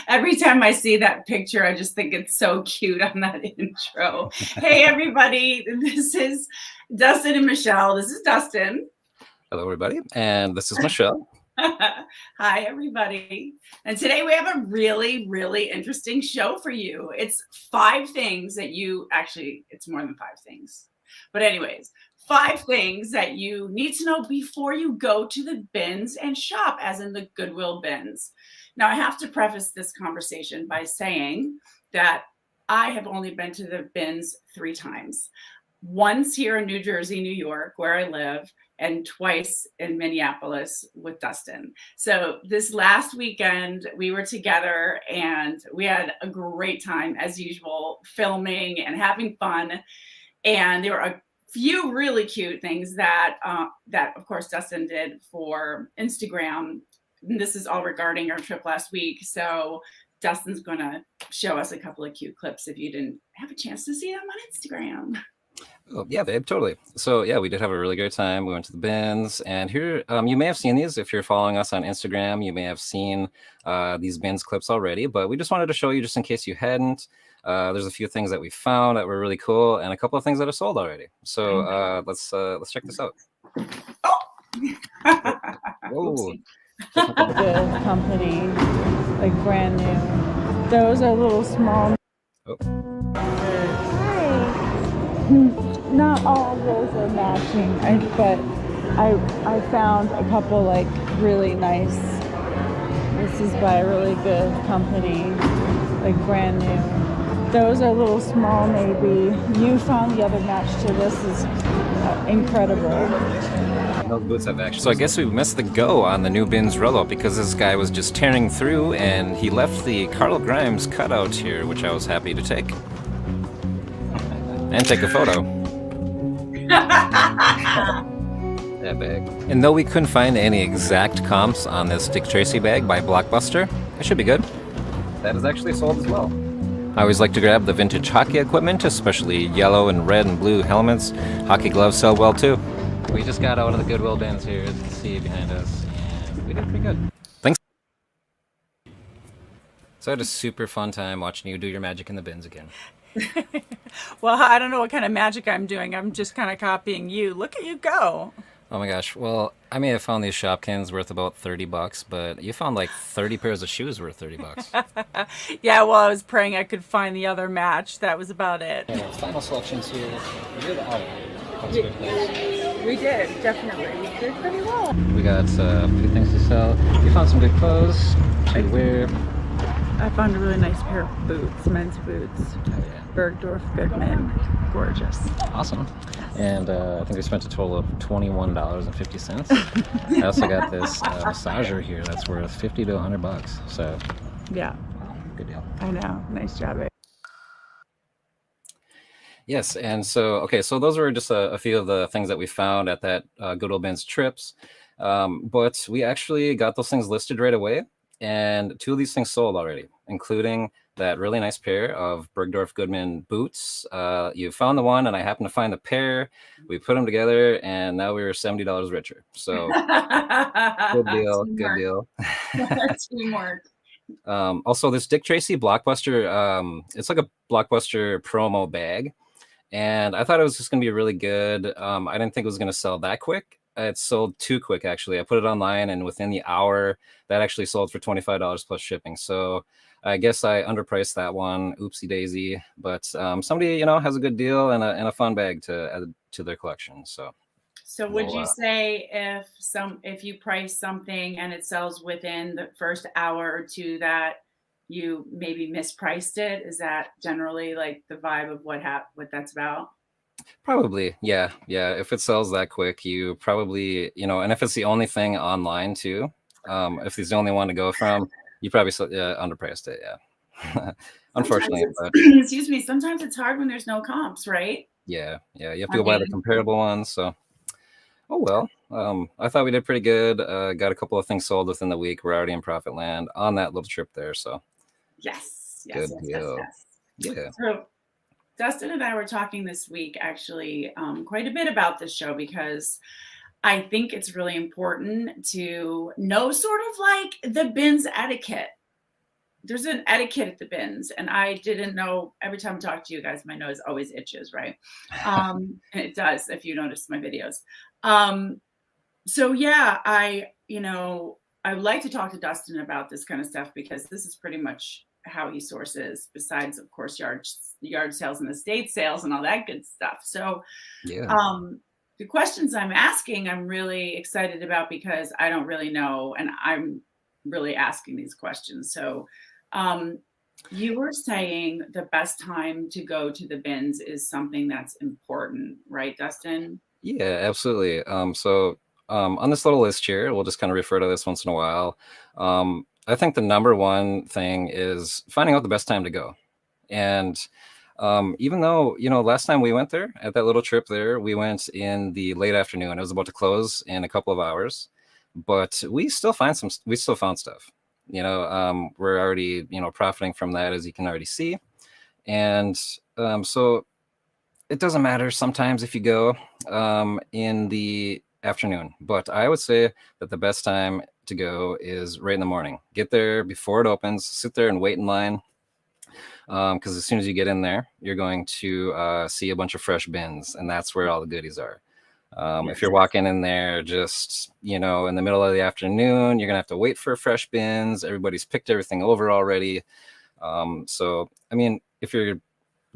Every time I see that picture, I just think it's so cute on that intro. Hey, everybody. This is Dustin and Michelle. This is Dustin. Hello, everybody. And this is Michelle. Hi, everybody. And today we have a really, really interesting show for you. It's 5 things that it's more than 5 things. But anyways, 5 things that you need to know before you go to the bins and shop, as in the Goodwill bins. Now, I have to preface this conversation by saying that I have only been to the bins 3 times. Once here in New Jersey, New York, where I live, and twice in Minneapolis with Dustin. So this last weekend, we were together and we had a great time, as usual, filming and having fun. And there were a few really cute things that, of course, Dustin did for Instagram. And this is all regarding our trip last week. So Dustin's going to show us a couple of cute clips if you didn't have a chance to see them on Instagram. Oh, yeah, babe, totally. So, yeah, we did have a really great time. We went to the bins, and here, you may have seen these. If you're following us on Instagram, you may have seen these bins clips already, but we just wanted to show you just in case you hadn't. There's a few things that we found that were really cool, and a couple of things that are sold already. So let's check this out. Oh! Whoa. The company, like brand new. Those are little small. Oh. Hi. Not all of those are matching, but I found a couple like really nice. This is by a really good company, like brand new. Those are a little small maybe. You found the other match to this is incredible. So I guess we missed the go on the new bins rollout because this guy was just tearing through and he left the Carl Grimes cutout here, which I was happy to take. And take a photo. That bag. And though we couldn't find any exact comps on this Dick Tracy bag by Blockbuster, it should be good. That is actually sold as well. I always like to grab the vintage hockey equipment, especially yellow and red and blue helmets. Hockey gloves sell well too. We just got out of the Goodwill bins here, as you can see behind us, and we did pretty good. Thanks. So I had a super fun time watching you do your magic in the bins again. Well, I don't know what kind of magic I'm doing. I'm just kind of copying you. Look at you go. Oh my gosh. Well, I may have found these Shopkins worth about $30, but you found like 30 pairs of shoes worth $30. Yeah, well, I was praying I could find the other match. That was about it. And our final selections here. We did all right. We did, definitely. We did pretty well. We got a few things to sell. We found some good clothes to wear. I found a really nice pair of boots, men's boots. Oh, yeah. Bergdorf Goodman, gorgeous. Awesome. And I think we spent a total of $21.50. I also got this massager here that's worth $50 to $100. So yeah, good deal. I know. Nice job, babe. Yes, and so those were just a few of the things that we found at that Goodwill Bins trips. But we actually got those things listed right away, and 2 of these things sold already, including that really nice pair of Bergdorf Goodman boots. You found the one, and I happened to find the pair. We put them together, and now we were $70 richer. So good deal, good deal. Teamwork. Also, this Dick Tracy Blockbuster, it's like a Blockbuster promo bag. And I thought it was just going to be really good. I didn't think it was going to sell that quick. It sold too quick, actually. I put it online, and within the hour, that actually sold for $25 plus shipping. So I guess I underpriced that one. Oopsie daisy. But somebody, has a good deal and a fun bag to add to their collection. So would you say if you price something and it sells within the first hour or 2 that you maybe mispriced it? Is that generally like the vibe of what that's about? Probably, yeah. If it sells that quick, you probably, and if it's the only thing online too, if it's the only one to go from, you probably underpriced it, yeah. Unfortunately, but excuse me. Sometimes it's hard when there's no comps, right? Yeah. You have to go buy the comparable ones. So, oh well. I thought we did pretty good. Got a couple of things sold within the week. We're already in profit land on that little trip there. So, yes. Good deal. Yeah. So Dustin and I were talking this week actually quite a bit about this show because I think it's really important to know sort of like the bins etiquette there's an etiquette at the bins, and I didn't know. Every time I talk to you guys, my nose always itches, right? And it does if you notice my videos. Um, so yeah, I would like to talk to Dustin about this kind of stuff because this is pretty much how he sources, besides of course yard sales and estate sales and all that good stuff. So Yeah. the questions I'm asking, I'm really excited about because I don't really know, and I'm really asking these questions. So um, you were saying the best time to go to the bins is something that's important, right, Dustin? Yeah, absolutely. On this little list here, we'll just kind of refer to this once in a while. I think the number one thing is finding out the best time to go. And even though, last time we went there at that little trip there, we went in the late afternoon. It was about to close in a couple of hours, but we still found stuff. We're already, profiting from that, as you can already see. And so it doesn't matter sometimes if you go in the afternoon, but I would say that the best time to go is right in the morning. Get there before it opens, sit there and wait in line. Because as soon as you get in there, you're going to see a bunch of fresh bins, and that's where all the goodies are. If you're walking in there just, in the middle of the afternoon, you're going to have to wait for fresh bins. Everybody's picked everything over already. I mean, if you're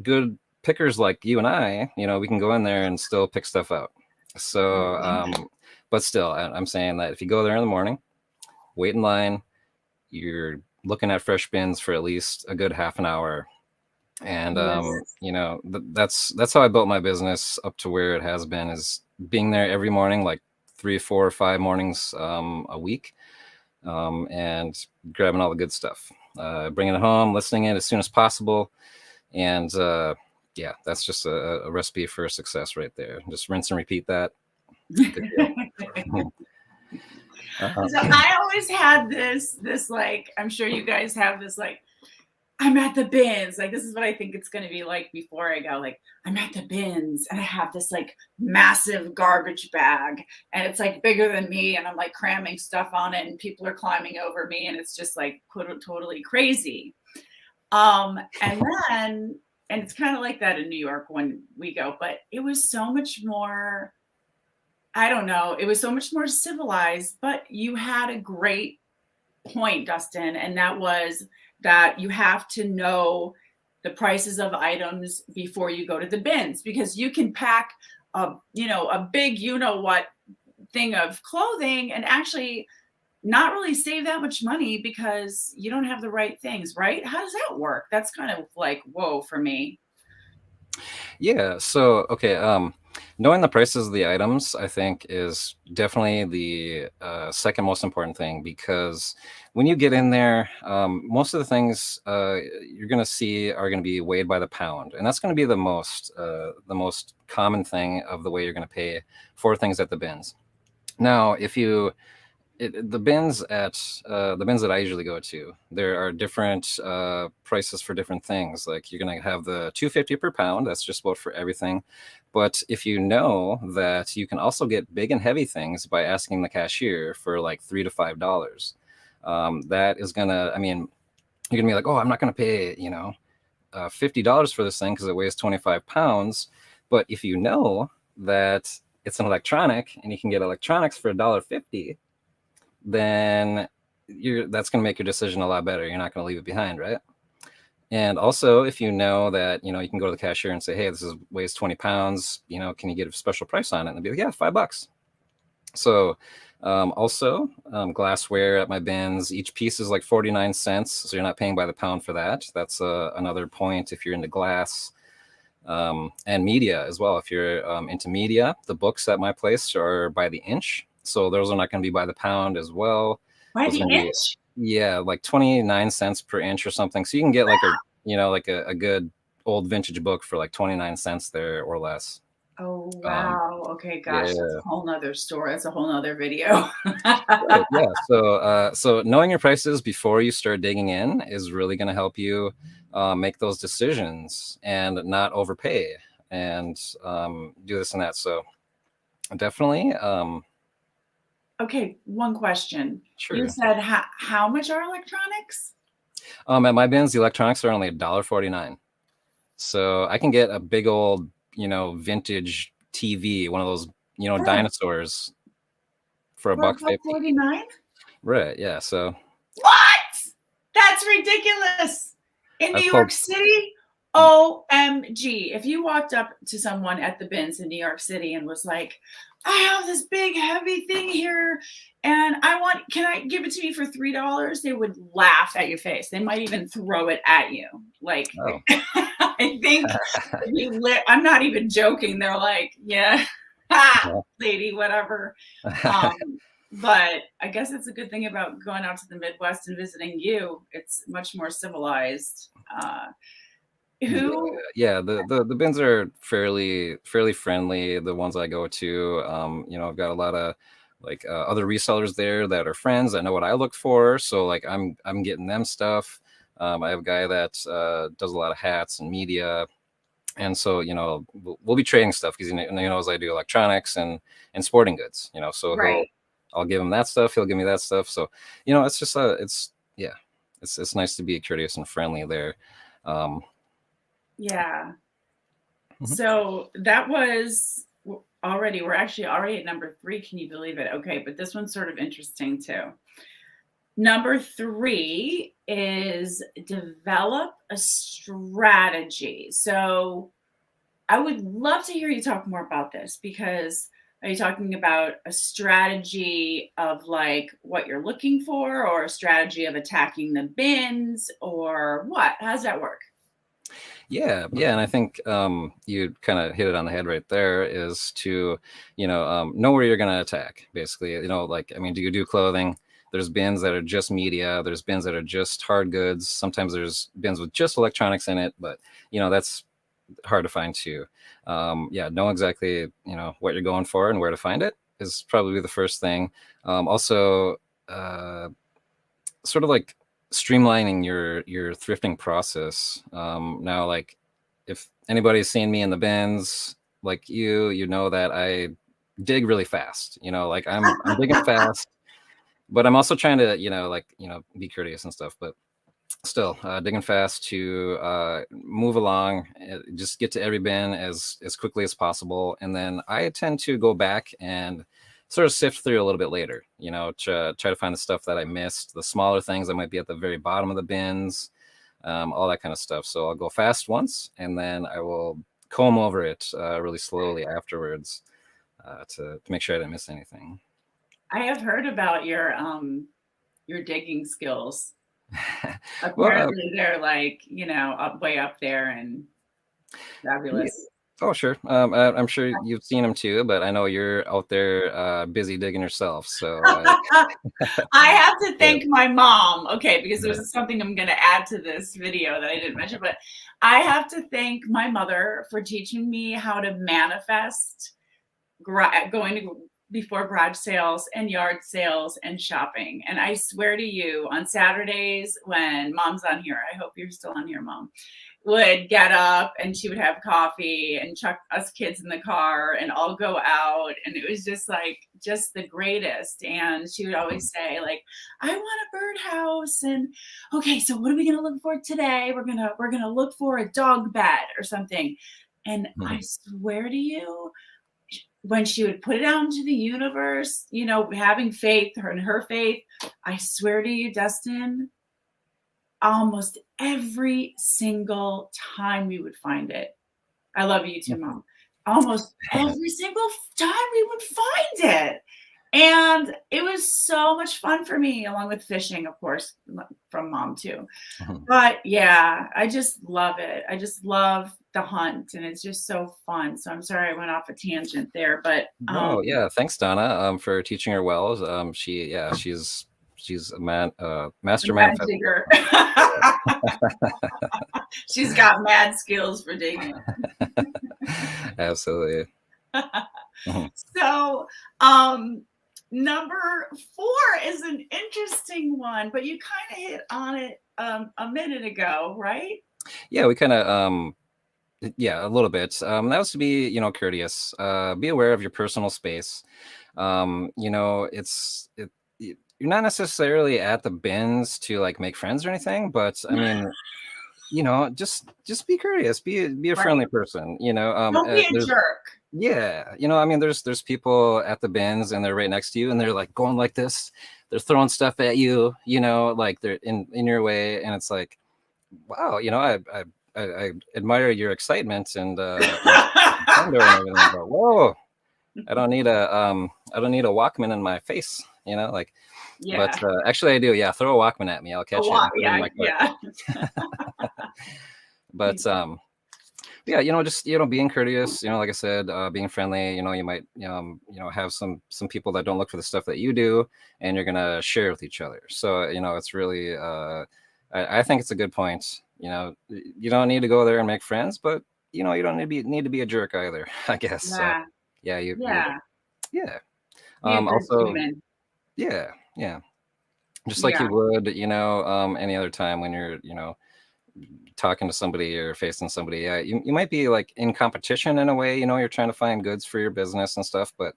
good pickers like you and I, we can go in there and still pick stuff out. But still, I'm saying that if you go there in the morning, wait in line, you're looking at fresh bins for at least a good half an hour. And that's how I built my business up to where it has been, is being there every morning, like 3, 4, 5 mornings a week, and grabbing all the good stuff, bringing it home, listening it as soon as possible. And yeah, that's just a recipe for success right there. Just rinse and repeat that. So I always had this like, I'm sure you guys have this, like, I'm at the bins. Like, this is what I think it's going to be like before I go. Like, I'm at the bins and I have this like massive garbage bag and it's like bigger than me. And I'm like cramming stuff on it and people are climbing over me. And it's just like totally crazy. And it's kind of like that in New York when we go, but it was so much more, I don't know. It was so much more civilized, but you had a great point, Dustin. And that was that you have to know the prices of items before you go to the bins, because you can pack a big, what thing of clothing and actually not really save that much money because you don't have the right things, right? How does that work? That's kind of like, whoa, for me. Yeah. So, okay. Knowing the prices of the items, I think, is definitely the second most important thing, because when you get in there, most of the things you're going to see are going to be weighed by the pound, and that's going to be the most common thing of the way you're going to pay for things at the bins. Now, the bins that I usually go to, there are different prices for different things. Like, you're going to have the $2.50 per pound. That's just about for everything. But if you know that you can also get big and heavy things by asking the cashier for like $3 to $5, that is gonna, you're gonna be like, oh, I'm not gonna pay, $50 for this thing because it weighs 25 pounds. But if you know that it's an electronic and you can get electronics for $1.50, then that's going to make your decision a lot better. You're not going to leave it behind, right? And also, if you know that, you can go to the cashier and say, hey, this weighs 20 pounds, can you get a special price on it? And they'll be like, yeah, $5. So also, glassware at my bins, each piece is like 49 cents. So you're not paying by the pound for that. That's another point if you're into glass. And media as well. If you're into media, the books at my place are by the inch. So those are not going to be by the pound as well. By the inch? Yeah, like 29 cents per inch or something. So you can get like a good old vintage book for like 29 cents there or less. Oh, wow. Okay, gosh, yeah. That's a whole nother story. That's a whole nother video. Right, yeah. So knowing your prices before you start digging in is really going to help you make those decisions and not overpay and do this and that. So definitely. Okay, one question. Sure. You said how much are electronics? At my bins, the electronics are only $1.49. So I can get a big old, vintage TV, one of those, For dinosaurs for for a buck $1.50. 49? Right. Yeah. So What? That's ridiculous. In New I've York called. City, OMG. If you walked up to someone at the bins in New York City and was like, I have this big heavy thing here and can I give it to me for $3? They would laugh at your face. They might even throw it at you. Like, Oh. I think I'm not even joking. They're like, yeah, lady, whatever. But I guess it's a good thing about going out to the Midwest and visiting you. It's much more civilized. Who? Yeah, the bins are fairly friendly. The ones I go to, I've got a lot of like other resellers there that are friends that know what I look for. So like I'm getting them stuff. I have a guy that does a lot of hats and media, and so we'll be trading stuff because he knows I do electronics and sporting goods. So Right. I'll give him that stuff. He'll give me that stuff. So it's just it's nice to be curious and friendly there. Yeah. Mhm. So that was we're actually already at number 3. Can you believe it? Okay, but this one's sort of interesting too. Number 3 is develop a strategy. So I would love to hear you talk more about this because are you talking about a strategy of like what you're looking for or a strategy of attacking the bins or what? How does that work? Yeah, and I think you kind of hit it on the head right there. Is to know where you're going to attack. Basically, like do you do clothing? There's bins that are just media. There's bins that are just hard goods. Sometimes there's bins with just electronics in it, but that's hard to find too. Know exactly what you're going for and where to find it is probably the first thing. Also, sort of like streamlining your thrifting process. Now, like if anybody's seen me in the bins, like you know that I dig really fast. Like I'm digging fast, but I'm also trying to be courteous and stuff. But still digging fast to move along, just get to every bin as quickly as possible, and then I tend to go back and sort of sift through a little bit later, try to find the stuff that I missed, the smaller things that might be at the very bottom of the bins, all that kind of stuff. So I'll go fast once, and then I will comb over it really slowly afterwards to make sure I didn't miss anything. I have heard about your digging skills. Well, Apparently they're like, way up there and yeah. fabulous. Oh, sure. I'm sure you've seen them too, but I know you're out there busy digging yourself. So I have to yeah. thank my mom, okay, because there's something I'm going to add to this video that I didn't mention, but I have to thank my mother for teaching me how to manifest going to before garage sales and yard sales and shopping. And I swear to you, on Saturdays when mom's on here, I hope you're still on here, mom, would get up and she would have coffee and chuck us kids in the car and all go out, and it was just the greatest. And she would always say like, I want a birdhouse, and okay, so what are we gonna look for today? We're gonna look for a dog bed or something. And I swear to you, when she would put it out into the universe, having faith, her faith, I swear to you, Dustin, almost every single time we would find it. I love you too, Mom. Almost every single time we would find it. And it was so much fun for me, along with fishing, of course, from Mom too. But yeah, I just love it. I just love the hunt, and it's just so fun. So I'm sorry I went off a tangent there, but Oh yeah, thanks Donna for teaching her well. She's a master mad manifest. digger. She's got mad skills for digging. Absolutely. So, number 4 is an interesting one, but you kind of hit on it a minute ago, right? Yeah, we kind of yeah, a little bit. That was to be courteous. Be aware of your personal space. you're not necessarily at the bins to like make friends or anything, but I mean, just be courteous, be a Right. friendly person, Don't be a jerk. yeah, I mean, there's people at the bins and they're right next to you and they're like going like this, they're throwing stuff at you, like they're in your way, and it's like, wow, I admire your excitement and thunder and everything, but whoa, I don't need a Walkman in my face, like. Yeah. But actually, I do. Yeah, throw a Walkman at me. I'll catch it. And put it in my cart. Yeah. But yeah, just being courteous. Like I said, being friendly. You might have some people that don't look for the stuff that you do, and you're gonna share with each other. So it's really I think it's a good point. You don't need to go there and make friends, but you don't need to be a jerk either, I guess. Yeah. So yeah, Yeah. yeah. Be a good Also, human. yeah. Just like you would, any other time when you're, talking to somebody or facing somebody. Yeah, you might be like in competition in a way, you're trying to find goods for your business and stuff, but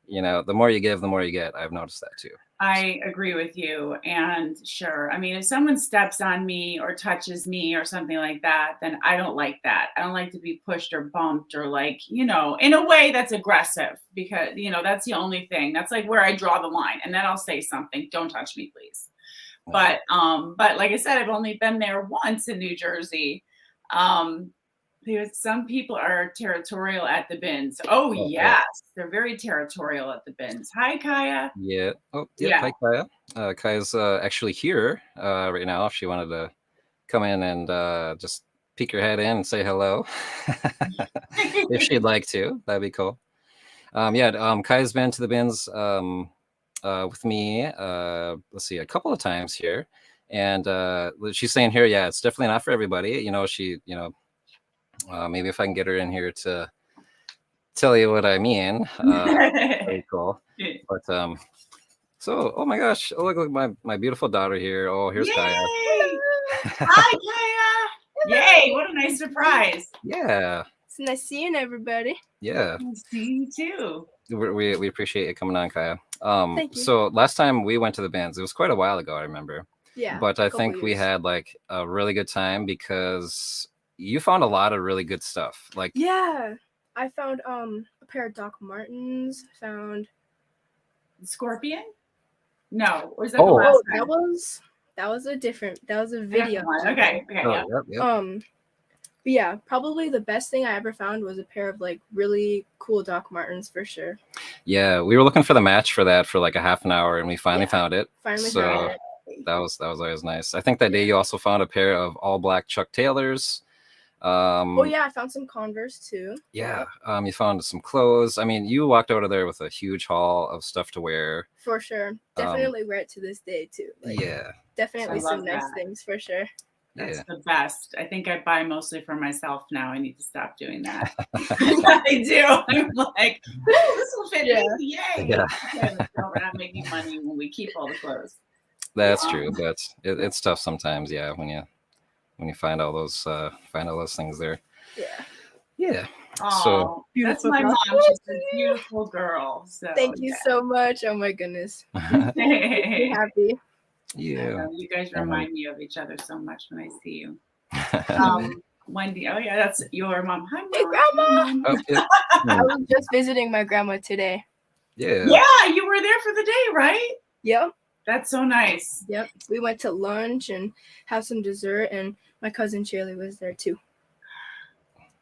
the more you give, the more you get. I've noticed that too. I agree with you. And sure, I mean, if someone steps on me or touches me or something like that, then I don't like that. I don't like to be pushed or bumped or like, in a way that's aggressive, because, that's the only thing. That's like where I draw the line. And then I'll say something, don't touch me, please. But like I said, I've only been there once in New Jersey. Some people are territorial at the bins. Oh yes, they're very territorial at the bins. Hi, Kaya. Yeah. Oh, yeah. Hi, Kaya. Kaya's actually here right now. If she wanted to come in and just peek her head in and say hello, if she'd like to, that'd be cool. Kaya's been to the bins with me. Let's see, a couple of times here, and she's saying here, yeah, it's definitely not for everybody. Maybe if I can get her in here to tell you what I mean. Very cool. But so, oh my gosh, oh look, my beautiful daughter here. Oh, here's Yay! Kaya. Hi, Kaya. Yay! What a nice surprise. Yeah. It's nice seeing everybody. Yeah. Nice to see you too. We appreciate you coming on, Kaya. Thank you. So last time we went to the bins, it was quite a while ago, I remember. Yeah. But I think we had like a really good time because you found a lot of really good stuff. Like, yeah, I found a pair of Doc Martens. Found Scorpion. No, was that the last time? That was a video. Okay. yep. But yeah, probably the best thing I ever found was a pair of like really cool Doc Martens for sure. Yeah, we were looking for the match for that for like a half an hour, and we finally found it. Found it. That was always nice. I think that day you also found a pair of all black Chuck Taylors. I found some Converse too. Yeah, you found some clothes. I mean, you walked out of there with a huge haul of stuff to wear. For sure. Definitely wear it to this day too. Like, yeah. Definitely some nice things for sure. That's the best. I think I buy mostly for myself now. I need to stop doing that. I do. I'm like, this will fit me. Yay. Yeah. We're not making money when we keep all the clothes. That's true, but it's tough sometimes. Yeah, when you find all those things there. Yeah. Oh, that's my mom. She's a beautiful girl. So thank you so much. Oh my goodness. I'm happy. Yeah. You guys remind me of each other so much when I see you. Wendy. Oh yeah, that's your mom. Hi, Mom. Hey, Grandma. Oh, yeah. I was just visiting my grandma today. Yeah. Yeah, you were there for the day, right? Yep. That's so nice. Yep. We went to lunch and had some dessert, and my cousin Shirley was there too.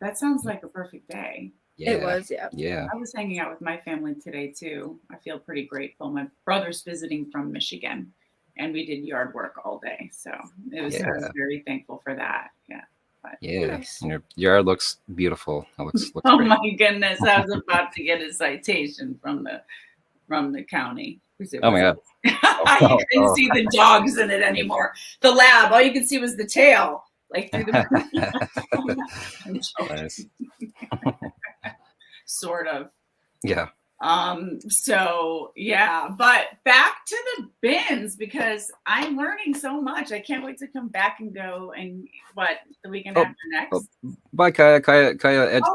That sounds like a perfect day. Yeah. It was, yeah. Yeah. I was hanging out with my family today too. I feel pretty grateful. My brother's visiting from Michigan, and we did yard work all day. So I was very thankful for that. Yeah. But, nice. And your yard looks beautiful. It looks oh great. my goodness. I was about to get a citation from the county. Oh my God. You couldn't see the dogs in it anymore. The lab, all you could see was the tail. Like through the Nice. Sort of. Yeah. So yeah, but back to the bins because I'm learning so much. I can't wait to come back and go and the weekend after next. Bye, Kaya. Kaya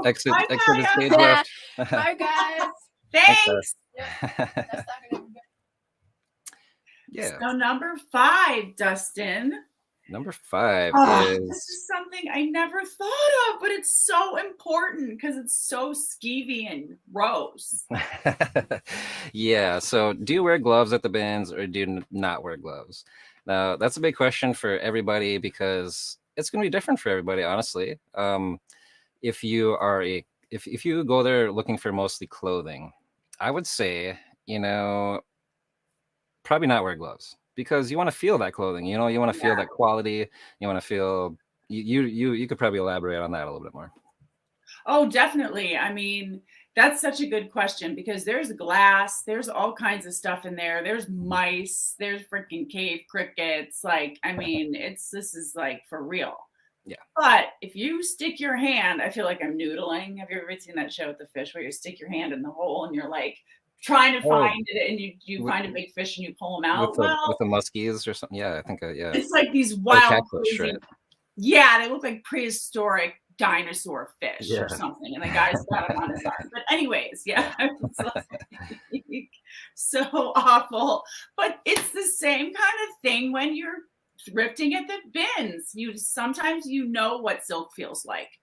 exit bye, the stage Kaya. left. Bye guys. Thanks. That's not gonna be good. Yeah. So number 5, Dustin. Number 5 This is is something I never thought of, but it's so important because it's so skeevy and gross. yeah. So do you wear gloves at the bins or do you not wear gloves? Now, that's a big question for everybody because it's going to be different for everybody, honestly. If you are if you go there looking for mostly clothing, I would say, probably not wear gloves because you want to feel that clothing. You want to feel Yeah. that quality. You want to feel you could probably elaborate on that a little bit more. Oh, definitely. I mean, that's such a good question because there's glass, there's all kinds of stuff in there. There's mice, there's freaking cave crickets. Like, I mean, this is like for real. Yeah. But if you stick your hand, I feel like I'm noodling. Have you ever seen that show with the fish where you stick your hand in the hole and you're like trying to Oh, find it and you with, find a big fish and you pull them with out? the Well, muskies or something. Yeah, I think yeah. it's like these Or wild, catfish, crazy, right? yeah, they look like prehistoric dinosaur fish Yeah. or something, and the guy's got them on his arm. But anyways, yeah, it's like so awful. But it's the same kind of thing when you're thrifting at the bins. Sometimes what silk feels like.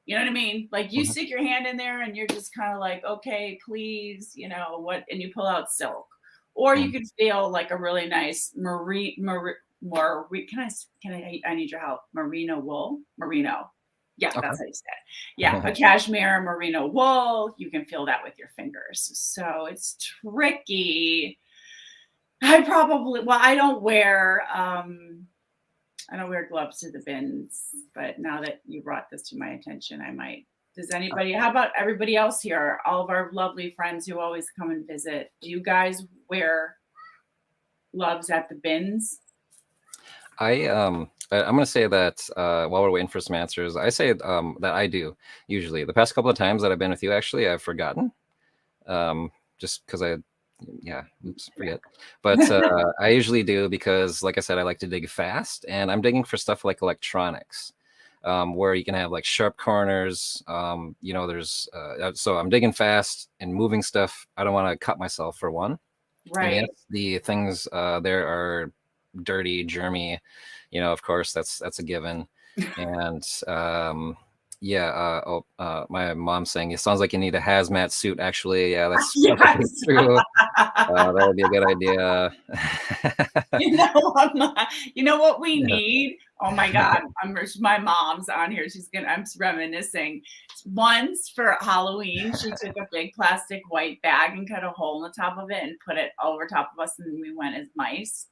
You know what I mean? Like you Mhm. stick your hand in there and you're just kind of like, okay, please, what? And you pull out silk, or you Mhm. could feel like a really nice I need your help. Merino wool, merino. Yeah, Okay. that's how you say it. Yeah, a cashmere merino wool. You can feel that with your fingers. So it's tricky. I don't wear gloves to the bins, but now that you brought this to my attention, I might. How about everybody else here? All of our lovely friends who always come and visit. Do you guys wear gloves at the bins? I'm gonna say that while we're waiting for some answers, I say that I do usually. The past couple of times that I've been with you, actually, I've forgotten. Just because forget. But I usually do because, like I said, I like to dig fast, and I'm digging for stuff like electronics, where you can have like sharp corners. There's so I'm digging fast and moving stuff. I don't want to cut myself for one. And Right. yes, the things there are dirty, germy. Of course, that's a given. And my mom's saying it sounds like you need a hazmat suit. Actually, yeah, that's probably Yes. true. That would be a good idea. You know what we Yeah. need? Oh my God. My mom's on here. I'm reminiscing. Once for Halloween, she took a big plastic white bag and cut a hole in the top of it and put it over top of us, and we went as mice.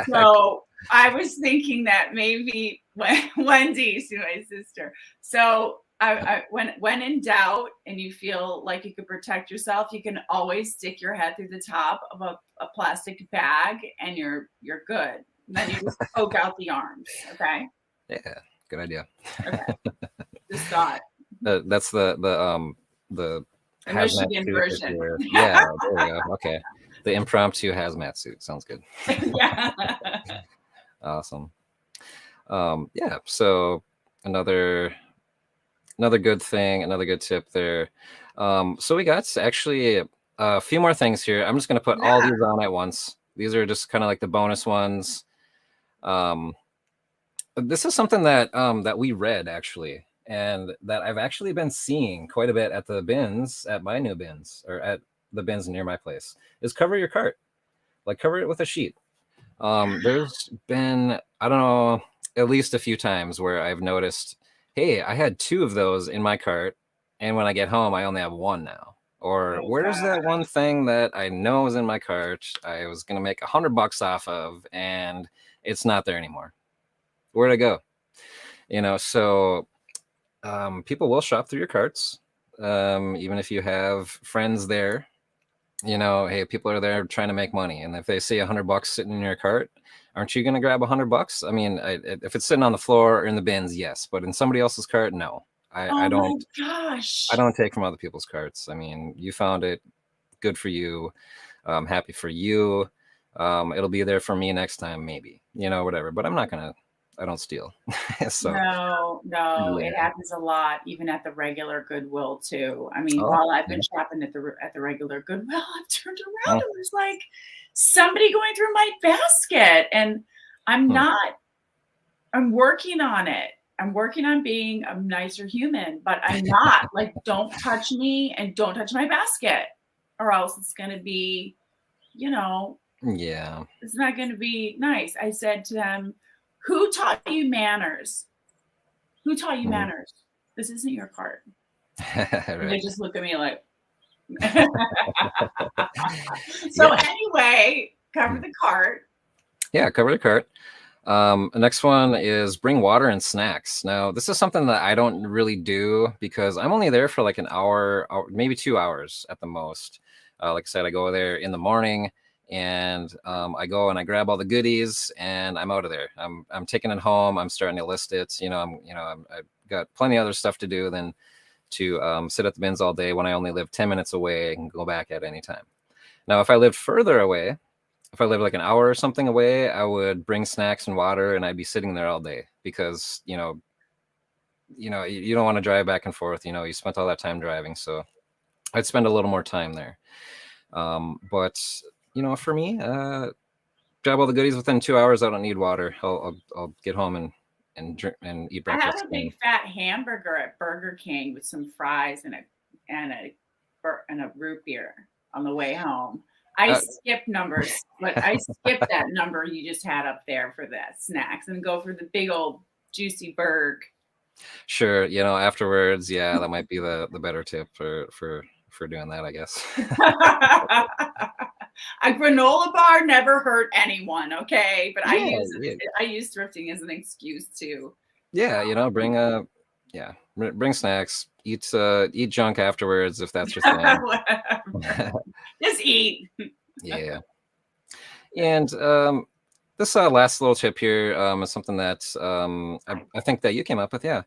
So I was thinking that maybe Wendy, my sister. So when in doubt and you feel like you could protect yourself, you can always stick your head through the top of a plastic bag, and you're good. And then you just poke out the arms. Okay. Yeah, good idea. Okay. Just thought. That's the The hazmat Michigan suit. version. Yeah, there we go. Okay, the impromptu hazmat suit sounds good. Yeah. Awesome. Yeah. So another good thing, another good tip there. So we got actually a few more things here. I'm just going to put all these on at once. These are just kind of like the bonus ones. This is something that we read actually, and that I've actually been seeing quite a bit at the bins, at my new bins, or at the bins near my place, is cover your cart. Like cover it with a sheet. There's been, I don't know, at least a few times where I've noticed, hey, I had 2 of those in my cart, and when I get home, I only have 1 now. Or where's that one thing that I know is in my cart I was gonna make $100 off of, and it's not there anymore? Where'd it go? So people will shop through your carts, even if you have friends there. Hey, people are there trying to make money, and if they see $100 sitting in your cart, aren't you going to grab $100? I mean, if it's sitting on the floor or in the bins, yes, but in somebody else's cart, no. I don't. My gosh. I don't take from other people's carts. I mean, you found it, good for you. I'm happy for you. It'll be there for me next time, maybe. Whatever. But I'm not gonna. I don't steal. So No, yeah. it happens a lot, even at the regular Goodwill too. I mean, Oh, while I've been shopping at the regular Goodwill, I've turned around and was like, somebody going through my basket. And I'm Hmm. not, I'm working on it. I'm working on being a nicer human, but I'm not. Like, don't touch me and don't touch my basket, or else it's going to be, you know, Yeah. it's not going to be nice. I said to them, who taught you manners? Who taught you Mhm. manners? This isn't your cart. And they Right. just look at me like, so Yeah. anyway, cover the cart. Yeah. Cover the cart. The next one is bring water and snacks. Now, this is something that I don't really do because I'm only there for like an hour, maybe 2 hours at the most. Like I said, I go there in the morning and I go and I grab all the goodies and I'm out of there. I'm taking it home. I'm starting to list it. I've got plenty of other stuff to do than to sit at the bins all day when I only live 10 minutes away and go back at any time. Now, if I lived further away, if I lived like an hour or something away, I would bring snacks and water and I'd be sitting there all day because, you don't want to drive back and forth. You spent all that time driving. So I'd spend a little more time there. But, for me, grab all the goodies within 2 hours. I don't need water. I'll get home and drink and eat I have breakfast. a big fat hamburger at Burger King with some fries and a root beer on the way home. I Uh, skip numbers, but I skip that number you just had up there for that snacks and go for the big old juicy burg. Sure. Afterwards, yeah, that might be the better tip for doing that, I guess. A granola bar never hurt anyone, okay? But I Yeah, use yeah. I use thrifting as an excuse too. Yeah, bring snacks, eat junk afterwards if that's your thing. Whatever. Just eat. Yeah. And this last little tip here is something that I think that you came up with. Yeah,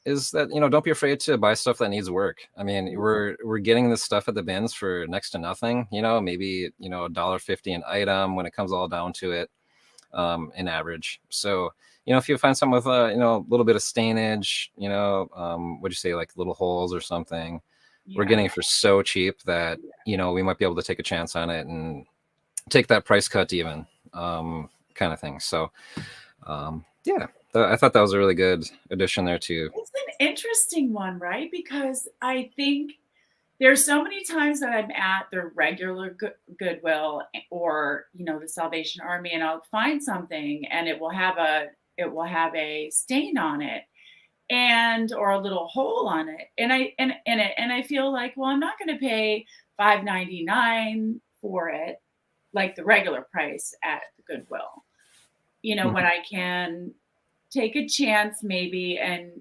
is that don't be afraid to buy stuff that needs work. I mean, we're getting this stuff at the bins for next to nothing. Maybe $1.50 an item when it comes all down to it, in average. So if you find something with a little bit of stainage, would you say like little holes or something? We're Yeah. getting it for so cheap that we might be able to take a chance on it and take that price cut even, kind of thing. So yeah, I thought that was a really good addition there too. It's an interesting one, right? Because I think there's so many times that I'm at the regular Goodwill or the Salvation Army, and I'll find something, and it will have a stain on it, and or a little hole on it, and I feel like, well, I'm not going to pay $5.99 for it like the regular price at the Goodwill. When I can take a chance maybe and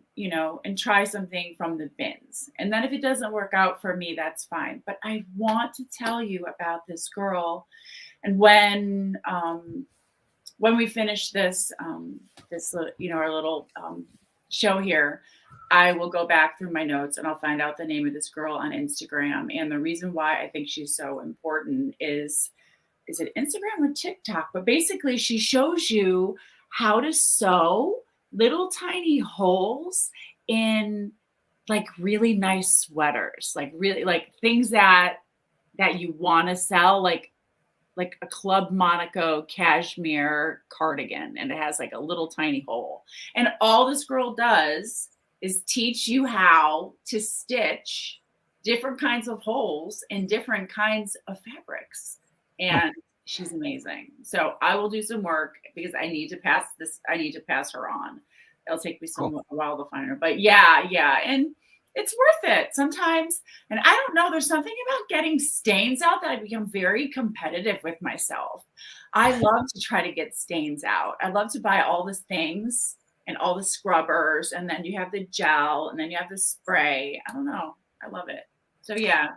try something from the bins. And then if it doesn't work out for me, that's fine. But I want to tell you about this girl. And when we finish this our little show here, I will go back through my notes and I'll find out the name of this girl on Instagram. And the reason why I think she's so important is it Instagram or TikTok? But basically she shows you how to sew little tiny holes in like really nice sweaters, like really like things that you want to sell, like a Club Monaco cashmere cardigan, and it has like a little tiny hole. And all this girl does is teach you how to stitch different kinds of holes in different kinds of fabrics. And she's amazing. So I will do some work because I need to pass her on. It'll take me a while to find her. But yeah. And it's worth it sometimes. And I don't know, there's something about getting stains out that I become very competitive with myself. I love to try to get stains out. I love to buy all the things and all the scrubbers. And then you have the gel and then you have the spray. I don't know. I love it. So yeah.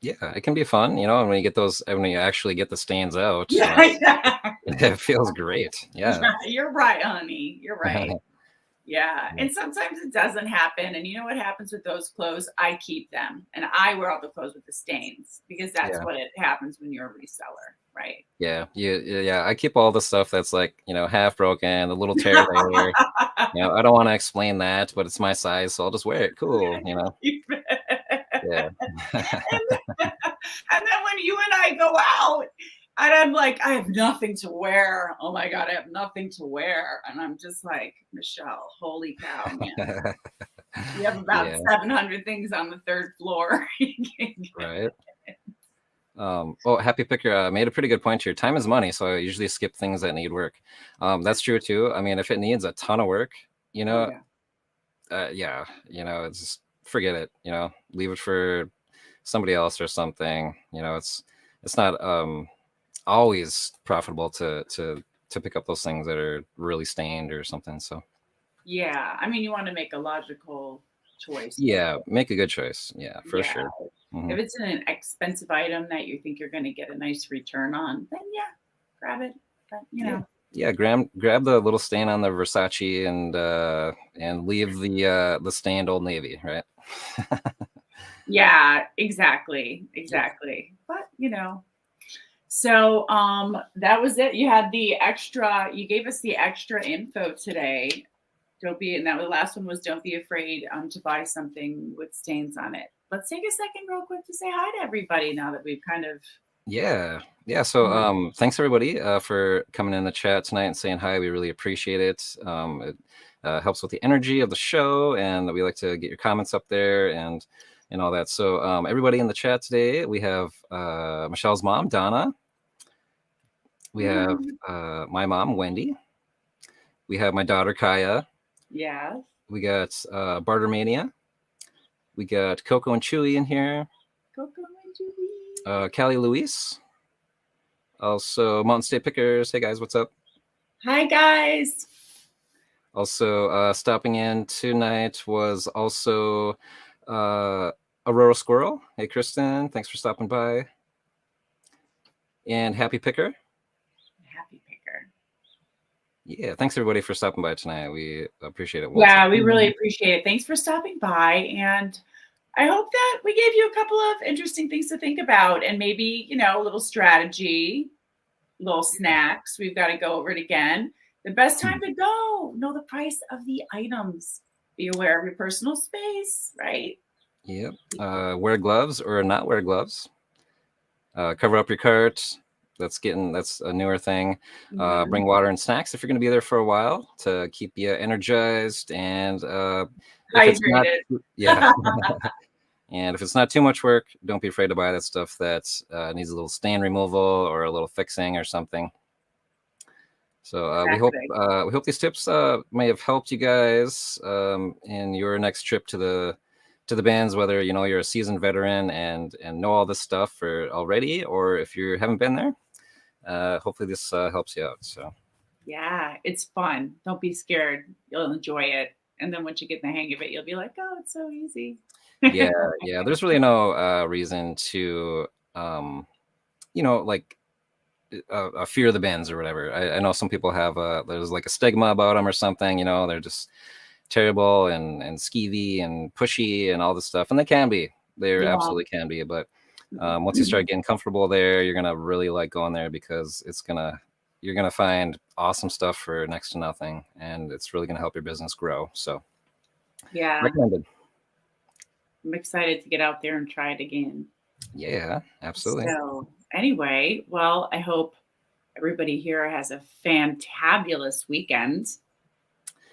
Yeah, it can be fun, and when you actually get the stains out, it feels great. Yeah. You're right, honey. You're right. Yeah. And sometimes it doesn't happen. And you know what happens with those clothes? I keep them and I wear all the clothes with the stains because that's what it happens when you're a reseller, right? Yeah. Yeah. I keep all the stuff that's like, half broken, a little tear there. I don't want to explain that, but it's my size, so I'll just wear it. Cool. Yeah. And then when you and I go out, And I'm like, I have nothing to wear. Oh my God, I have nothing to wear. And I'm just like, Michelle, holy cow, man. We have about Yeah. 700 things on the third floor. Right. Oh, Happy Picker made a pretty good point here. Time is money, so I usually skip things that need work. That's true too. I mean, if it needs a ton of work, you Oh, know, yeah. yeah, it's just forget it. Leave it for somebody else or something. It's not always profitable to pick up those things that are really stained or something. So Yeah. I mean, you want to make a logical choice. yeah, make a good choice. Yeah, for Yeah. sure. Mhm. If it's an expensive item that you think you're going to get a nice return on, then yeah, grab it. But Yeah, grab the little stain on the Versace and leave the stained Old Navy, right? yeah, exactly. Yep. But so that was it. You gave us the extra info today. And that the last one was don't be afraid to buy something with stains on it. Let's take a second real quick to say hi to everybody now that we've kind of Yeah. So thanks everybody for coming in the chat tonight and saying hi. We really appreciate it. It helps with the energy of the show, and we like to get your comments up there and all that. So everybody in the chat today, we have Michelle's mom, Donna. We have my mom, Wendy. We have my daughter, Kaya. Yeah. We got Bartermania. We got Coco and Chewy in here. Coco and Chewy. Callie Luis. Also, Mountain State Pickers. Hey guys, what's up? Hi guys. Also, stopping in tonight was also Aurora Squirrel. Hey Kristen, thanks for stopping by. And Happy Picker. Happy Picker. Yeah, thanks everybody for stopping by tonight. We appreciate it. Yeah, we really appreciate it. Thanks for stopping by, and I hope that we gave you a couple of interesting things to think about, and maybe a little strategy, little snacks. We've got to go over it again. The best time to go. Know the price of the items. Be aware of your personal space, right? Yep. Wear gloves or not wear gloves. Cover up your cart. That's a newer thing. Bring water and snacks if you're going to be there for a while to keep you energized and hydrated. And if it's not too much work, don't be afraid to buy that stuff that needs a little stain removal or a little fixing or something. So we hope these tips may have helped you guys in your next trip to the BINS, whether you're a seasoned veteran and know all this stuff already, or if you haven't been there. Hopefully this helps you out. So yeah, it's fun. Don't be scared. You'll enjoy it, and then once you get the hang of it, you'll be like, oh, it's so easy. yeah. There's really no reason to fear the BINS or whatever. I know some people have there's like a stigma about them or something. They're just terrible and skeevy and pushy and all this stuff, and they can be. They absolutely can be. But once you start getting comfortable there, you're gonna really like going there because you're gonna find awesome stuff for next to nothing, and it's really gonna help your business grow. So yeah, recommended. I'm excited to get out there and try it again. Yeah, absolutely. So anyway, well, I hope everybody here has a fantabulous weekend.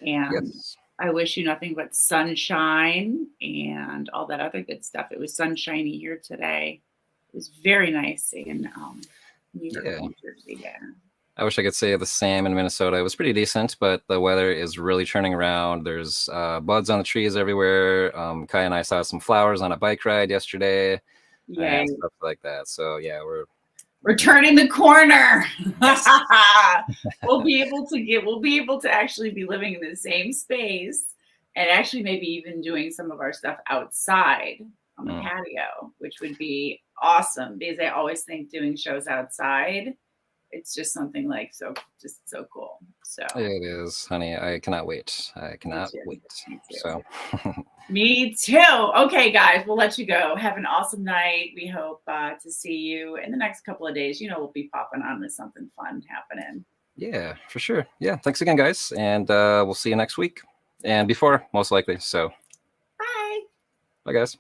And yes. I wish you nothing but sunshine and all that other good stuff. It was sunshiny here today. It was very nice in New York, New Jersey. Yeah. I wish I could say the same in Minnesota. It was pretty decent, but the weather is really turning around. There's buds on the trees everywhere. Kai and I saw some flowers on a bike ride yesterday. And stuff like that. So yeah, we're turning the corner. We'll be able to actually be living in the same space and actually maybe even doing some of our stuff outside on the patio, which would be awesome because I always think doing shows outside, it's just something like so cool. So it is, honey. I cannot wait. Wait. So me too. Okay, guys, we'll let you go. Have an awesome night. We hope to see you in the next couple of days. We'll be popping on with something fun happening. Yeah, for sure. Yeah. Thanks again, guys. And we'll see you next week and before, most likely. So bye. Bye, guys.